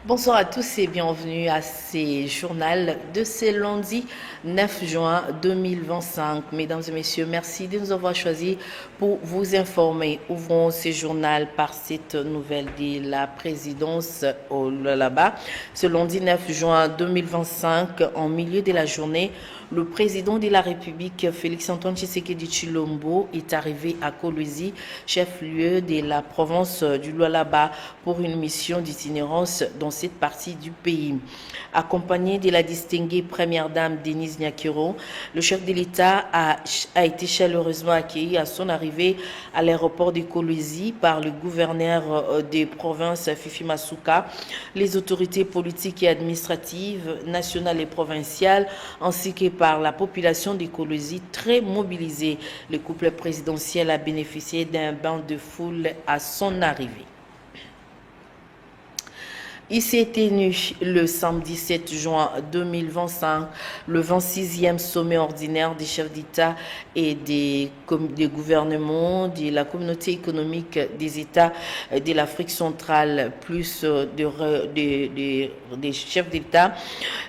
Bonsoir à tous et bienvenue à ce journal de ce lundi 9 juin 2025. Mesdames et messieurs, merci de nous avoir choisis pour vous informer. Ouvrons ce journal par cette nouvelle de la présidence au Lualaba. Ce lundi 9 juin 2025, en milieu de la journée, le président de la République, Félix-Antoine Tshisekedi Tshilombo, est arrivé à Kolwezi, chef-lieu de la province du Lualaba, pour une mission d'itinérance dans cette partie du pays. Accompagné de la distinguée première dame Denise Nyakiro, le chef de l'État a été chaleureusement accueilli à son arrivée à l'aéroport de Kolwezi par le gouverneur des provinces Fifi Masuka, les autorités politiques et administratives nationales et provinciales, ainsi que par la population de Kolwezi très mobilisée. Le couple présidentiel a bénéficié d'un bain de foule à son arrivée. Il s'est tenu le samedi 7 juin 2025, le 26e sommet ordinaire des chefs d'État et des gouvernements de la communauté économique des États de l'Afrique centrale, plus des chefs d'État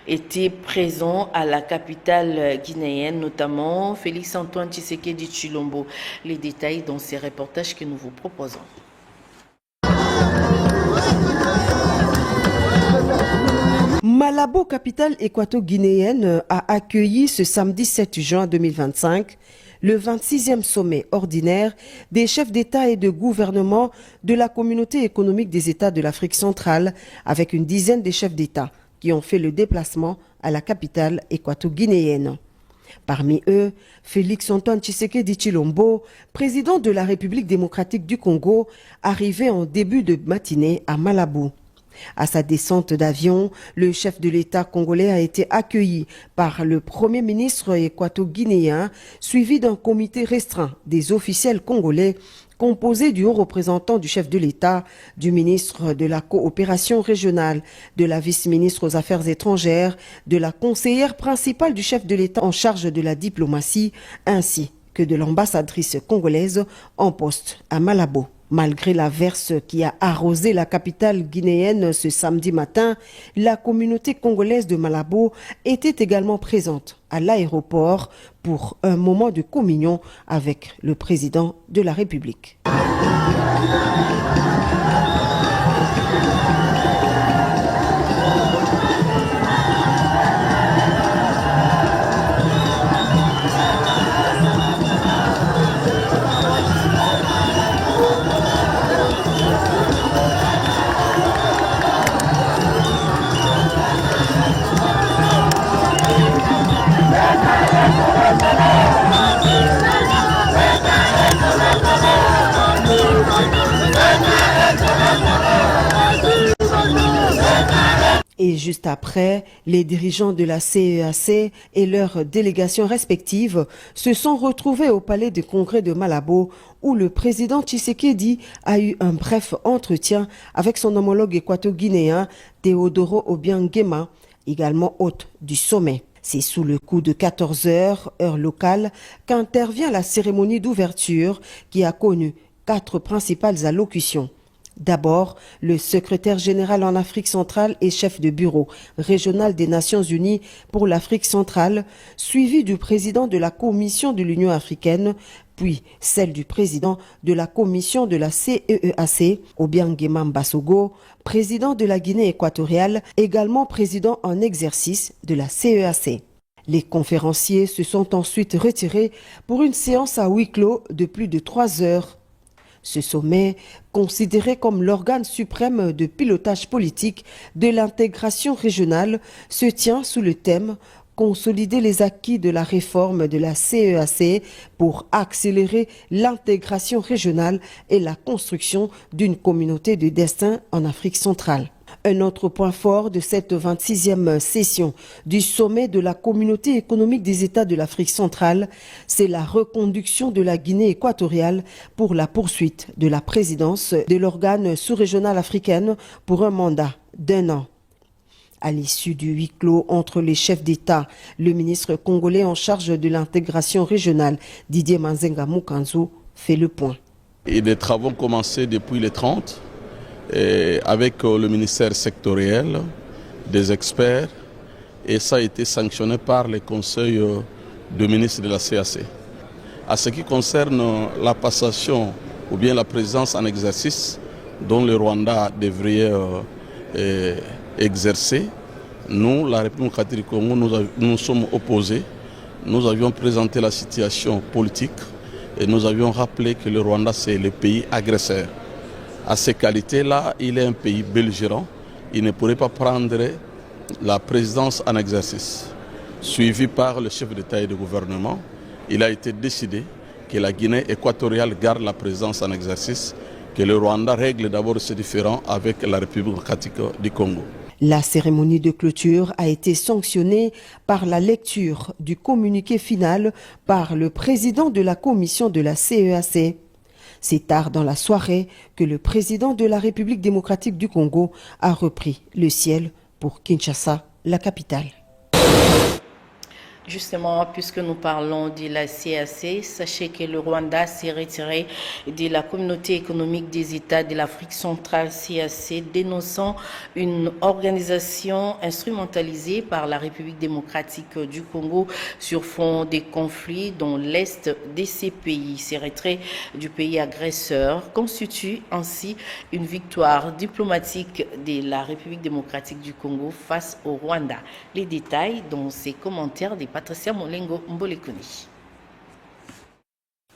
étaient présents à la capitale guinéenne, notamment Félix-Antoine Tshisekedi Tshilombo. Les détails dans ces reportages que nous vous proposons. Malabo, capitale équato-guinéenne, a accueilli ce samedi 7 juin 2025 le 26e sommet ordinaire des chefs d'État et de gouvernement de la communauté économique des États de l'Afrique centrale, avec une dizaine de chefs d'État qui ont fait le déplacement à la capitale équato-guinéenne. Parmi eux, Félix-Antoine Tshisekedi Tshilombo, président de la République démocratique du Congo, arrivé en début de matinée à Malabo. À sa descente d'avion, le chef de l'État congolais a été accueilli par le Premier ministre équato-guinéen, suivi d'un comité restreint des officiels congolais composé du haut représentant du chef de l'État, du ministre de la coopération régionale, de la vice-ministre aux Affaires étrangères, de la conseillère principale du chef de l'État en charge de la diplomatie, ainsi que de l'ambassadrice congolaise en poste à Malabo. Malgré l'averse qui a arrosé la capitale guinéenne ce samedi matin, la communauté congolaise de Malabo était également présente à l'aéroport pour un moment de communion avec le président de la République. Et juste après, les dirigeants de la CEAC et leurs délégations respectives se sont retrouvés au palais de congrès de Malabo où le président Tshisekedi a eu un bref entretien avec son homologue équato-guinéen Teodoro Obiang Nguema, également hôte du sommet. C'est sous le coup de 14 heures, heure locale, qu'intervient la cérémonie d'ouverture qui a connu 4 principales allocutions. D'abord, le secrétaire général en Afrique centrale et chef de bureau régional des Nations Unies pour l'Afrique centrale, suivi du président de la Commission de l'Union africaine, puis celle du président de la Commission de la CEEAC, Obiang Nguema Mbasogo, président de la Guinée équatoriale, également président en exercice de la CEEAC. Les conférenciers se sont ensuite retirés pour une séance à huis clos de plus de 3 heures. Ce sommet, considéré comme l'organe suprême de pilotage politique de l'intégration régionale, se tient sous le thème « Consolider les acquis de la réforme de la CEEAC pour accélérer l'intégration régionale et la construction d'une communauté de destin en Afrique centrale ». Un autre point fort de cette 26e session du sommet de la Communauté économique des États de l'Afrique centrale, c'est la reconduction de la Guinée équatoriale pour la poursuite de la présidence de l'organe sous-régional africain pour un mandat d'1 an. À l'issue du huis clos entre les chefs d'État, le ministre congolais en charge de l'intégration régionale, Didier Manzenga Mukanzu, fait le point. Et des travaux ont commencé depuis les 30 avec le ministère sectoriel, des experts, et ça a été sanctionné par les conseils de ministres de la CAC. À ce qui concerne la passation ou bien la présence en exercice dont le Rwanda devrait exercer, nous, la République démocratique du Congo, nous sommes opposés. Nous avions présenté la situation politique et nous avions rappelé que le Rwanda, c'est le pays agresseur. À ces qualités-là, il est un pays belligérant. Il ne pourrait pas prendre la présidence en exercice. Suivi par le chef d'État et de gouvernement, il a été décidé que la Guinée équatoriale garde la présidence en exercice, que le Rwanda règle d'abord ses différends avec la République démocratique du Congo. La cérémonie de clôture a été sanctionnée par la lecture du communiqué final par le président de la commission de la CEAC. C'est tard dans la soirée que le président de la République démocratique du Congo a repris le ciel pour Kinshasa, la capitale. Justement, puisque nous parlons de la CAC, sachez que le Rwanda s'est retiré de la Communauté économique des États de l'Afrique centrale, CAC, dénonçant une organisation instrumentalisée par la République démocratique du Congo sur fond des conflits dans l'est de ces pays. Ces retraits du pays agresseur constituent ainsi une victoire diplomatique de la République démocratique du Congo face au Rwanda. Les détails dans ces commentaires des Patricia Molengo Mbolekuni.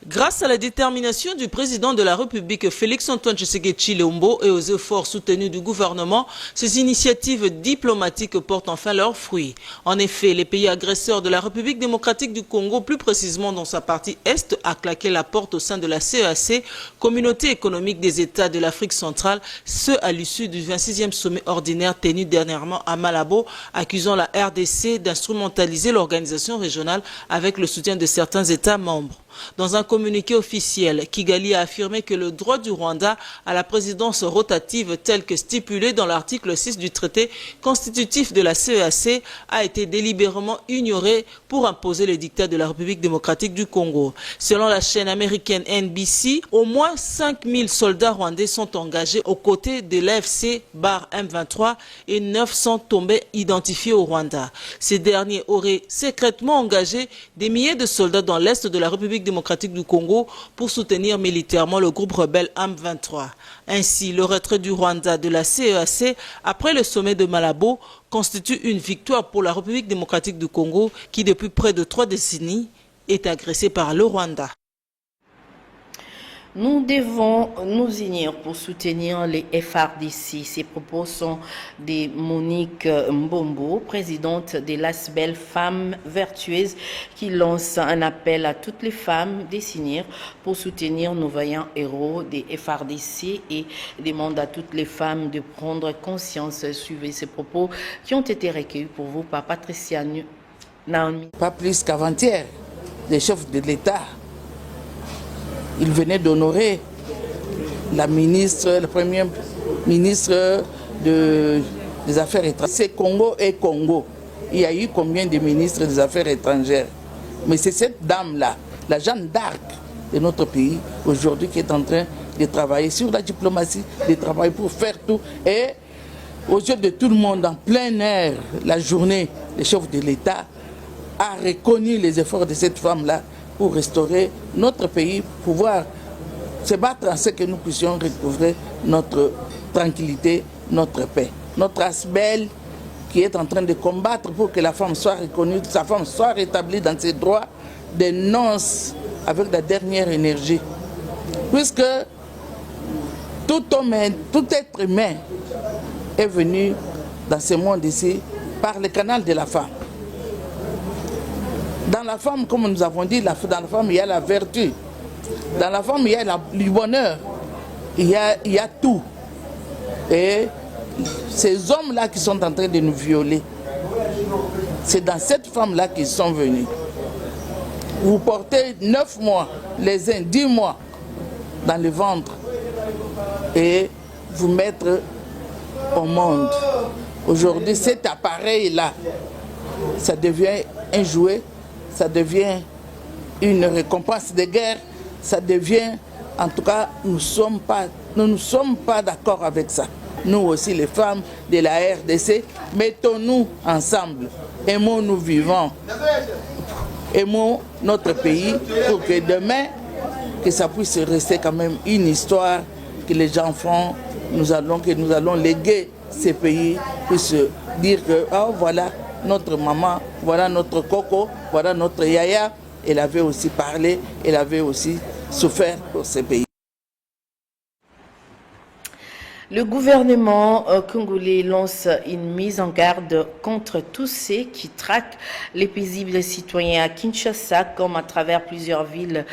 Grâce à la détermination du président de la République Félix-Antoine Tshisekedi Tshilombo et aux efforts soutenus du gouvernement, ces initiatives diplomatiques portent enfin leurs fruits. En effet, les pays agresseurs de la République démocratique du Congo, plus précisément dans sa partie est, a claqué la porte au sein de la CEAC, Communauté économique des États de l'Afrique centrale, ce à l'issue du 26e sommet ordinaire tenu dernièrement à Malabo, accusant la RDC d'instrumentaliser l'organisation régionale avec le soutien de certains États membres. Dans un communiqué officiel, Kigali a affirmé que le droit du Rwanda à la présidence rotative tel que stipulé dans l'article 6 du traité constitutif de la CEAC a été délibérément ignoré pour imposer les dictats de la République démocratique du Congo. Selon la chaîne américaine NBC, au moins 5000 soldats rwandais sont engagés aux côtés de l'AFC-M23 et 900 tombés identifiés au Rwanda. Ces derniers auraient secrètement engagé des milliers de soldats dans l'est de la République démocratique du Congo pour soutenir militairement le groupe rebelle M23. Ainsi, le retrait du Rwanda de la CEAC après le sommet de Malabo constitue une victoire pour la République démocratique du Congo qui, depuis près de 3 décennies, est agressée par le Rwanda. Nous devons nous unir pour soutenir les FRDC. Ces propos sont de Monique Mbombo, présidente de l'ASBEL Femmes Vertueuses, qui lance un appel à toutes les femmes de s'unir pour soutenir nos vaillants héros des FRDC et demande à toutes les femmes de prendre conscience. Suivez ces propos qui ont été recueillis pour vous par Patricia Naomi. Pas plus qu'avant-hier, les chefs de l'État, il venait d'honorer la première ministre des Affaires étrangères. C'est Congo et Congo. Il y a eu combien de ministres des Affaires étrangères? Mais c'est cette dame-là, la Jeanne d'Arc de notre pays, aujourd'hui, qui est en train de travailler sur la diplomatie, de travailler pour faire tout. Et aux yeux de tout le monde, en plein air, la journée, le chef de l'État a reconnu les efforts de cette femme-là pour restaurer notre pays, pouvoir se battre en ce que nous puissions recouvrer notre tranquillité, notre paix. Notre ASBEL qui est en train de combattre pour que la femme soit reconnue, que sa femme soit rétablie dans ses droits, dénonce avec la dernière énergie. Puisque tout être humain est venu dans ce monde ici par le canal de la femme. Dans la femme, comme nous avons dit, dans la femme, il y a la vertu. Dans la femme, il y a le bonheur. Il y a tout. Et ces hommes-là qui sont en train de nous violer, c'est dans cette femme-là qu'ils sont venus. Vous portez 9 mois, les uns 10 mois dans le ventre et vous mettre au monde. Aujourd'hui, cet appareil-là, ça devient un jouet, ça devient une récompense de guerre, ça devient, en tout cas, nous ne sommes pas d'accord avec ça. Nous aussi, les femmes de la RDC, mettons-nous ensemble, aimons-nous vivants, aimons notre pays pour que demain, que ça puisse rester quand même une histoire que les enfants, que nous allons léguer ces pays, puissent dire que oh, voilà notre maman, voilà notre coco, voilà notre yaya. Elle avait aussi parlé, elle avait aussi souffert pour ces pays. Le gouvernement congolais lance une mise en garde contre tous ceux qui traquent les paisibles citoyens à Kinshasa, comme à travers plusieurs villes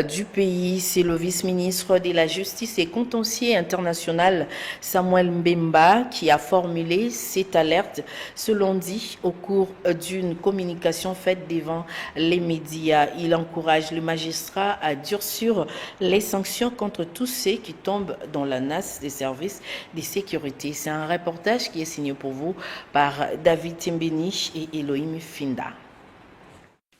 du pays. C'est le vice-ministre de la Justice et contentieux international, Samuel Mbemba, qui a formulé cette alerte ce lundi au cours d'une communication faite devant les médias. Il encourage le magistrat à durcir les sanctions contre tous ceux qui tombent dans la nasse des services de sécurité. C'est un reportage qui est signé pour vous par David Timbeni et Elohim Finda.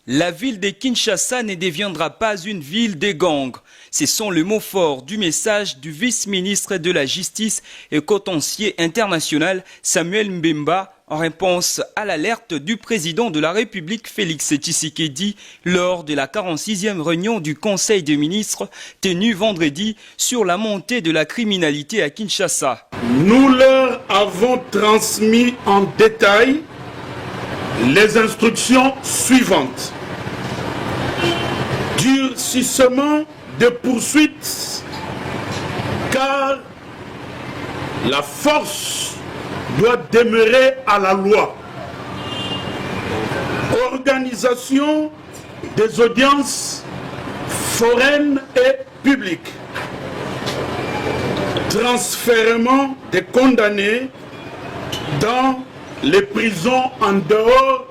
La ville de Kinshasa ne deviendra pas une ville des gangs. Ce sont les mots forts du message du vice-ministre de la Justice et contentieux international Samuel Mbemba en réponse à l'alerte du président de la République Félix Tshisekedi lors de la 46e réunion du Conseil des ministres tenue vendredi sur la montée de la criminalité à Kinshasa. Nous leur avons transmis en détail les instructions suivantes. Durcissement de poursuites, car la force doit demeurer à la loi. Organisation des audiences foraines et publiques. Transfèrement des condamnés dans les prisons en dehors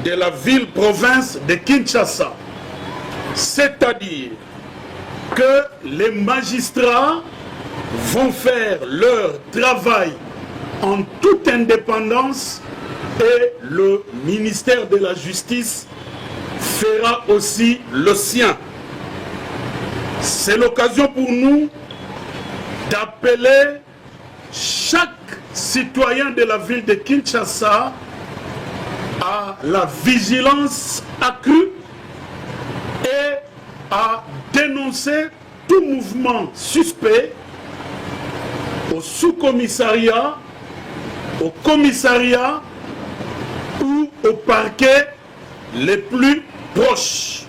de la ville-province de Kinshasa. C'est-à-dire que les magistrats vont faire leur travail en toute indépendance et le ministère de la Justice fera aussi le sien. C'est l'occasion pour nous d'appeler chaque citoyen de la ville de Kinshasa à la vigilance accrue et à dénoncer tout mouvement suspect au sous-commissariat, au commissariat ou au parquet les plus proches.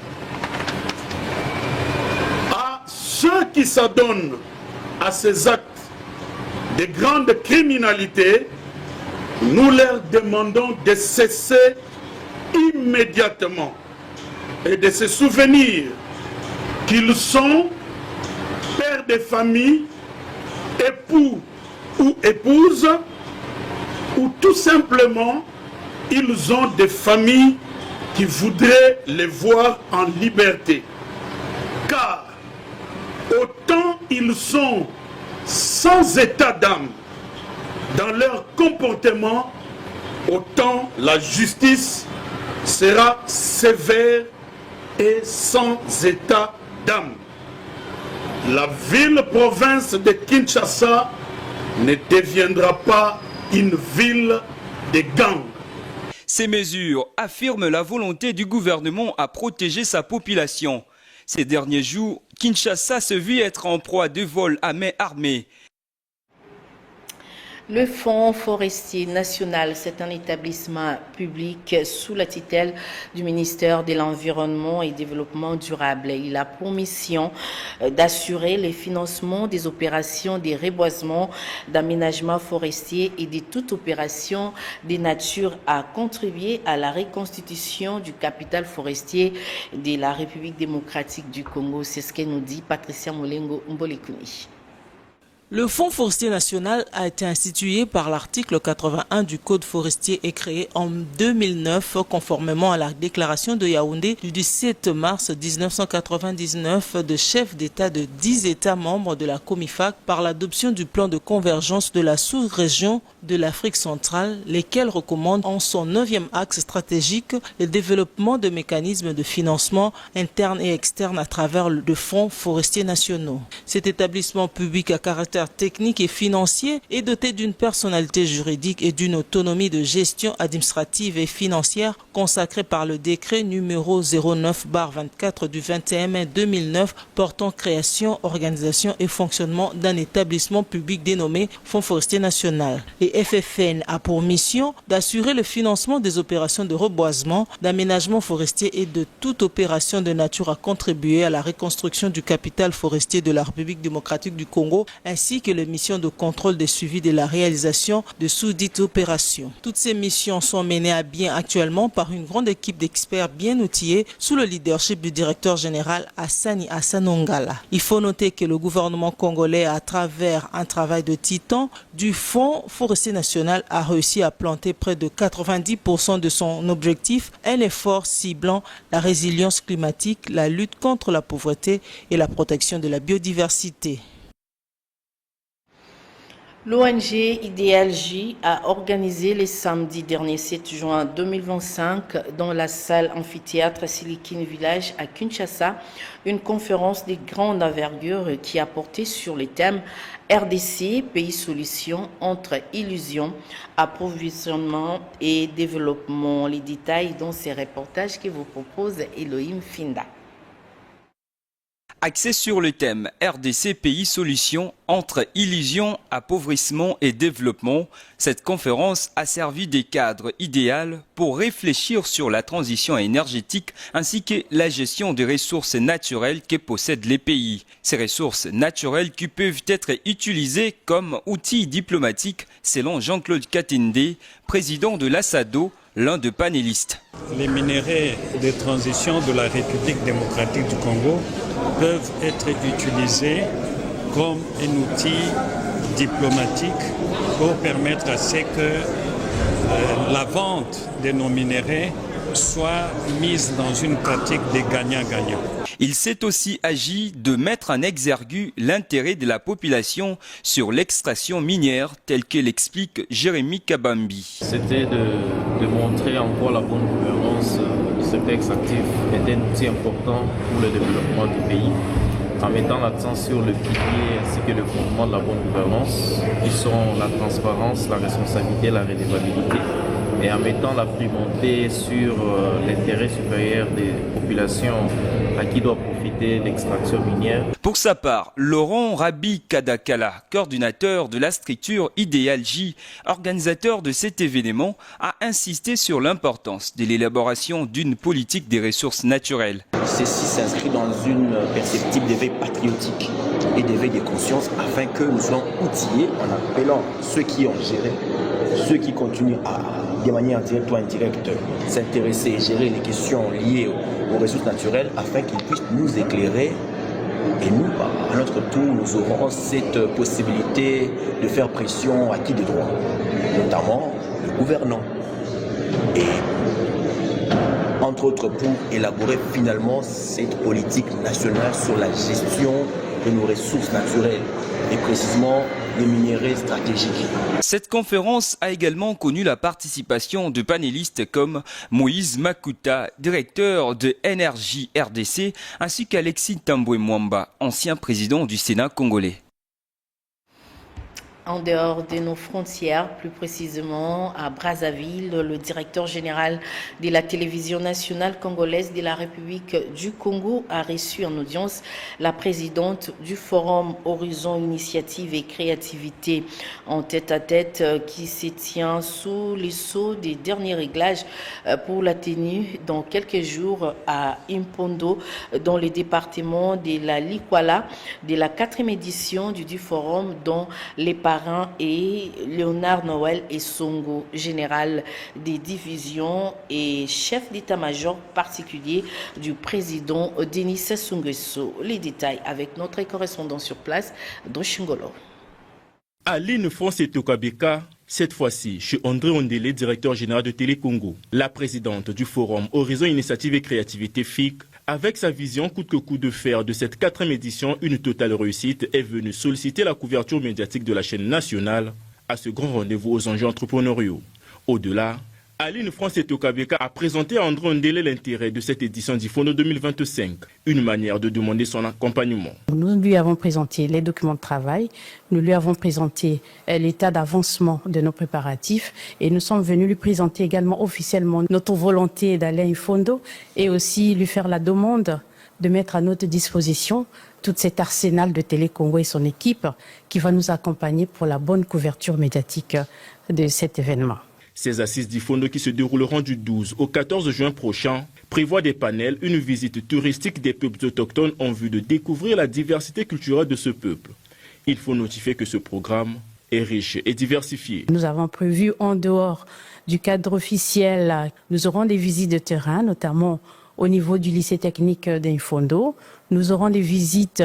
À ceux qui s'adonnent à ces actes de grande criminalité, nous leur demandons de cesser immédiatement et de se souvenir qu'ils sont pères de famille, époux ou épouses, ou tout simplement ils ont des familles qui voudraient les voir en liberté. Car autant ils sont sans état d'âme dans leur comportement, autant la justice sera sévère et sans état d'âme. La ville-province de Kinshasa ne deviendra pas une ville de gangs. Ces mesures affirment la volonté du gouvernement à protéger sa population. Ces derniers jours, Kinshasa se vit être en proie de vols à main armée. Le Fonds forestier national, c'est un établissement public sous la tutelle du ministère de l'Environnement et du Développement durable. Il a pour mission d'assurer le financement des opérations de reboisement, d'aménagement forestier et de toute opération de nature à contribuer à la reconstitution du capital forestier de la République démocratique du Congo. C'est ce que nous dit Patricia Molengo Mbolekuni. Le Fonds forestier national a été institué par l'article 81 du Code forestier et créé en 2009 conformément à la déclaration de Yaoundé du 17 mars 1999 de chefs d'État de 10 États membres de la COMIFAC par l'adoption du plan de convergence de la sous-région de l'Afrique centrale, lesquels recommandent en son 9e axe stratégique le développement de mécanismes de financement interne et externe à travers le Fonds forestier nationaux. Cet établissement public à caractère technique et financier est doté d'une personnalité juridique et d'une autonomie de gestion administrative et financière consacrée par le décret numéro 09/24 du 21 mai 2009 portant création, organisation et fonctionnement d'un établissement public dénommé Fonds forestier national. Et FFN a pour mission d'assurer le financement des opérations de reboisement, d'aménagement forestier et de toute opération de nature à contribuer à la reconstruction du capital forestier de la République démocratique du Congo, ainsi que les missions de contrôle des suivis de la réalisation de sous-dites opérations. Toutes ces missions sont menées à bien actuellement par une grande équipe d'experts bien outillés sous le leadership du directeur général Hassani Hassanongala. Il faut noter que le gouvernement congolais, à travers un travail de titan du Fonds forestier national, a réussi à planter près de 90% de son objectif, un effort ciblant la résilience climatique, la lutte contre la pauvreté et la protection de la biodiversité. L'ONG IDLJ a organisé le samedi dernier 7 juin 2025 dans la salle amphithéâtre Silikine Village à Kinshasa une conférence de grande envergure qui a porté sur les thèmes RDC, pays solution entre illusion, approvisionnement et développement. Les détails dans ces reportages que vous propose Elohim Finda. Axé sur le thème RDC Pays Solutions entre illusion, appauvrissement et développement, cette conférence a servi des cadres idéaux pour réfléchir sur la transition énergétique ainsi que la gestion des ressources naturelles que possèdent les pays. Ces ressources naturelles qui peuvent être utilisées comme outils diplomatiques selon Jean-Claude Katinde, président de l'ASADO, l'un des panélistes. Les minéraux de transition de la République démocratique du Congo peuvent être utilisés comme un outil diplomatique pour permettre à ce que la vente de nos minéraux soit mise dans une pratique de gagnant-gagnant. Il s'est aussi agi de mettre en exergue l'intérêt de la population sur l'extraction minière, tel que l'explique Jérémy Kabambi. C'était de montrer en quoi la bonne gouvernance du secteur extractif est un outil important pour le développement du pays, en mettant l'accent sur le pilier ainsi que le fondement de la bonne gouvernance, qui sont la transparence, la responsabilité et la redevabilité, et en mettant la primauté sur l'intérêt supérieur des populations à qui doit profiter l'extraction minière. Pour sa part, Laurent Rabi Kadakala, coordinateur de la structure IDLJ, organisateur de cet événement, a insisté sur l'importance de l'élaboration d'une politique des ressources naturelles. Ceci s'inscrit dans une perspective d'éveil patriotique et d'éveil des consciences afin que nous soyons outillés en appelant ceux qui ont géré, ceux qui continuent à, de manière directe ou indirecte, s'intéresser et gérer les questions liées aux ressources naturelles afin qu'ils puissent nous éclairer. Et nous, à notre tour, nous aurons cette possibilité de faire pression à qui de droit, notamment le gouvernant. Et entre autres pour élaborer finalement cette politique nationale sur la gestion de nos ressources naturelles et précisément les minéraux stratégiques. Cette conférence a également connu la participation de panélistes comme Moïse Makuta, directeur de Énergie RDC, ainsi qu'Alexis Tambwe Mwamba, ancien président du Sénat congolais. En dehors de nos frontières, plus précisément à Brazzaville, le directeur général de la télévision nationale congolaise de la République du Congo a reçu en audience la présidente du Forum Horizon Initiative et Créativité en tête-à-tête qui se tient sous les sceaux des derniers réglages pour la tenue dans quelques jours à Impondo, dans le département de la Likwala, de la 4e édition du Forum, dont les parents et Léonard Noël et Songo, général des divisions et chef d'état-major particulier du président Denis Sassou Nguesso. Les détails avec notre correspondant sur place, Doshingolo. Aline France et Tokabeka, cette fois-ci chez André Ondele, directeur général de Télé Congo. La présidente du forum Horizon Initiative et Créativité FIC, avec sa vision coûte que coûte de faire de cette 4e édition une totale réussite, est venue solliciter la couverture médiatique de la chaîne nationale à ce grand rendez-vous aux enjeux entrepreneuriaux. Au-delà, Aline France et Tokabeka a présenté à André Ondele l'intérêt de cette édition d'IFONDO 2025, une manière de demander son accompagnement. Nous lui avons présenté les documents de travail, nous lui avons présenté l'état d'avancement de nos préparatifs et nous sommes venus lui présenter également officiellement notre volonté d'aller à IFONDO et aussi lui faire la demande de mettre à notre disposition tout cet arsenal de Télé Congo et son équipe qui va nous accompagner pour la bonne couverture médiatique de cet événement. Ces assises d'IFONDO qui se dérouleront du 12 au 14 juin prochain prévoient des panels, une visite touristique des peuples autochtones en vue de découvrir la diversité culturelle de ce peuple. Il faut notifier que ce programme est riche et diversifié. Nous avons prévu en dehors du cadre officiel, nous aurons des visites de terrain, notamment au niveau du lycée technique d'IFONDO. Nous aurons des visites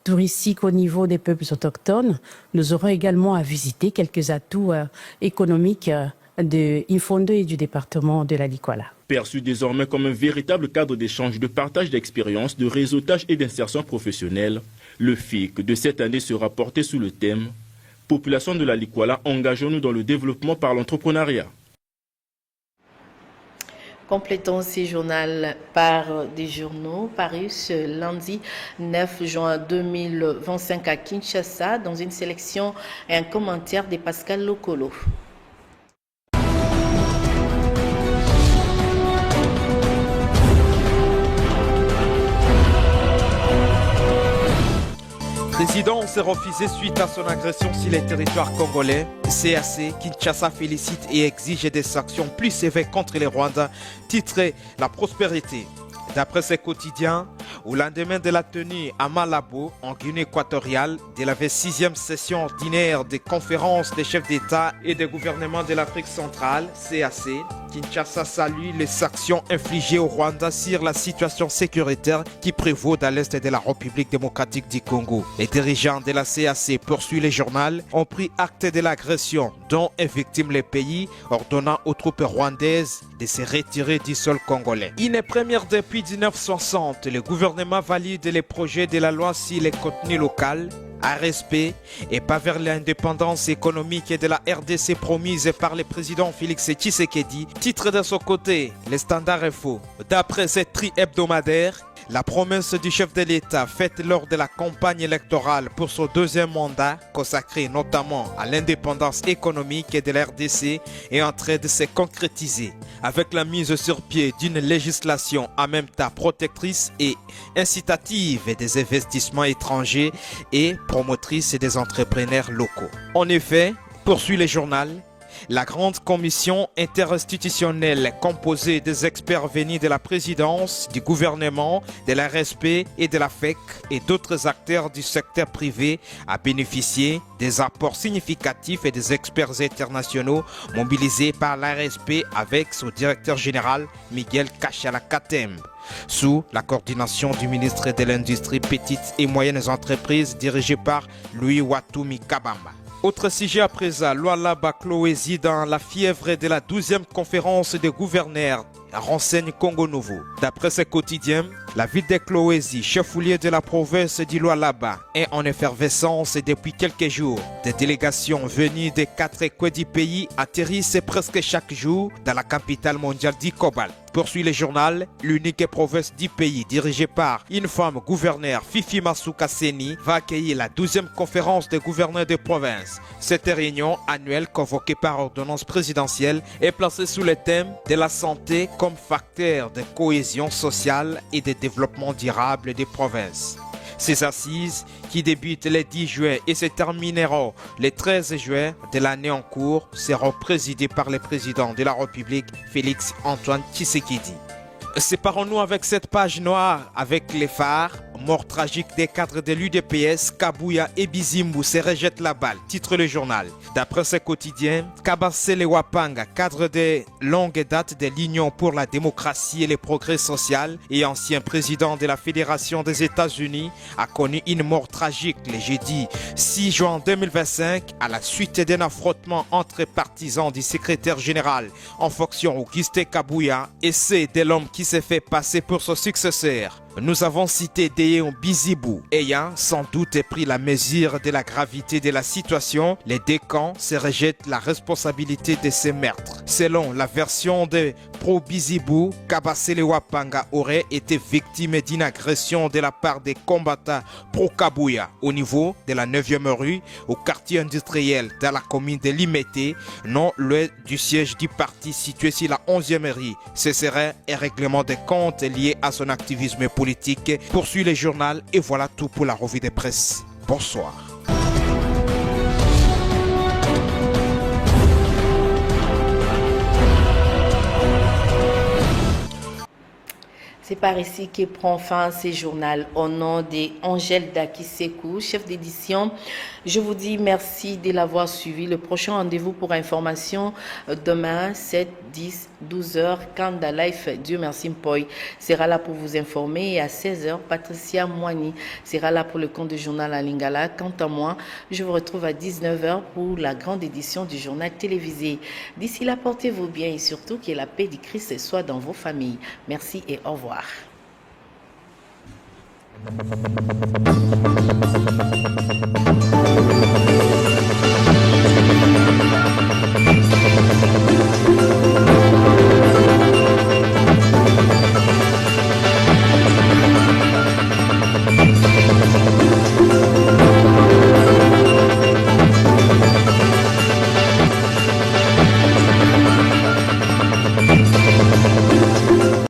touristiques au niveau des peuples autochtones. Nous aurons également à visiter quelques atouts économiques de IFONDO et du département de la Likwala. Perçu désormais comme un véritable cadre d'échange, de partage d'expériences, de réseautage et d'insertion professionnelle, le FIC de cette année sera porté sous le thème « Population de la Likwala, engageons-nous dans le développement par l'entrepreneuriat ». Complétons ces journaux par des journaux parus ce lundi 9 juin 2025 à Kinshasa dans une sélection et un commentaire de Pascal Lokolo. Président s'est refusé suite à son agression sur les territoires congolais. CAC, Kinshasa félicite et exige des sanctions plus sévères contre les Rwandais, titré La prospérité. D'après ces quotidiens, au lendemain de la tenue à Malabo, en Guinée équatoriale, de la 26e session ordinaire des conférences des chefs d'État et des gouvernements de l'Afrique centrale, CAC, Kinshasa salue les sanctions infligées au Rwanda sur la situation sécuritaire qui prévaut dans l'est de la République démocratique du Congo. Les dirigeants de la CAC, poursuit le journal, ont pris acte de l'agression dont est victime le pays, ordonnant aux troupes rwandaises de se retirer du sol congolais. Une première depuis 1960, le gouvernement valide les projets de la loi sur les contenus locaux, à respect et pas vers l'indépendance économique de la RDC promise par le président Félix Tshisekedi. Titre de son côté, le Standard est faux. D'après cette tri hebdomadaire, la promesse du chef de l'État faite lors de la campagne électorale pour son deuxième mandat, consacré notamment à l'indépendance économique de la RDC, est en train de se concrétiser avec la mise sur pied d'une législation en même temps protectrice et incitative des investissements étrangers et promotrice des entrepreneurs locaux. En effet, poursuit le journal, la grande commission interinstitutionnelle composée des experts venus de la présidence, du gouvernement, de la RSP et de la FEC et d'autres acteurs du secteur privé a bénéficié des apports significatifs et des experts internationaux mobilisés par la RSP avec son directeur général Miguel Kachala-Katembe, sous la coordination du ministre de l'Industrie, Petites et Moyennes Entreprises dirigé par Louis Watumi Kabamba. Autre sujet à présent, Lualaba Cloésie dans la fièvre de la 12e conférence des gouverneurs, renseigne Congo Nouveau. D'après ce quotidien, la ville de Cloésie, chef-lieu de la province du Lualaba, est en effervescence depuis quelques jours. Des délégations venues des 4 coins du pays atterrissent presque chaque jour dans la capitale mondiale du Cobalt. Poursuit le journal, l'unique province du pays dirigée par une femme gouverneur, Fifi Masuka Seni, va accueillir la 12e conférence des gouverneurs de province. Cette réunion annuelle convoquée par ordonnance présidentielle est placée sous le thème de la santé comme facteur de cohésion sociale et de développement durable des provinces. Ces assises, qui débutent le 10 juin et se termineront le 13 juin de l'année en cours, seront présidées par le président de la République, Félix Antoine Tshisekedi. Séparons-nous avec cette page noire avec les phares. mort tragique des cadres de l'UDPS, Kabouya et Bizimbu se rejettent la balle, titre le journal. D'après ce quotidien, Kabasele Wapanga, cadre de longue date de l'Union pour la démocratie et le progrès social et ancien président de la Fédération des États-Unis, a connu une mort tragique le jeudi 6 juin 2025 à la suite d'un affrontement entre partisans du secrétaire général en fonction Auguste Kabouya et ceux de l'homme qui s'est fait passer pour son successeur. Nous avons cité Deyeon Bizimbu, ayant sans doute pris la mesure de la gravité de la situation. Les deux camps se rejettent la responsabilité de ces meurtres. Selon la version de Pro Bizimbu, Kabasele Wapanga aurait été victime d'une agression de la part des combattants pro Kabouya au niveau de la 9e rue au quartier industriel dans la commune de Limete, non loin du siège du parti situé sur la 11e rue. Ce serait un règlement de compte lié à son activisme politique. Poursuit le journal et voilà tout pour la revue de presse. Bonsoir. C'est par ici que prend fin ce journal. Au nom d'Angèle Dakisekou, chef d'édition, je vous dis merci de l'avoir suivi. Le prochain rendez-vous pour information demain, 7, 10, 12 heures, Kanda Life, Dieu merci Mpoy sera là pour vous informer. Et à 16 heures, Patricia Moigny sera là pour le compte du journal à Lingala. Quant à moi, je vous retrouve à 19 heures pour la grande édition du journal télévisé. D'ici là, portez-vous bien et surtout que la paix du Christ soit dans vos familles. Merci et au revoir.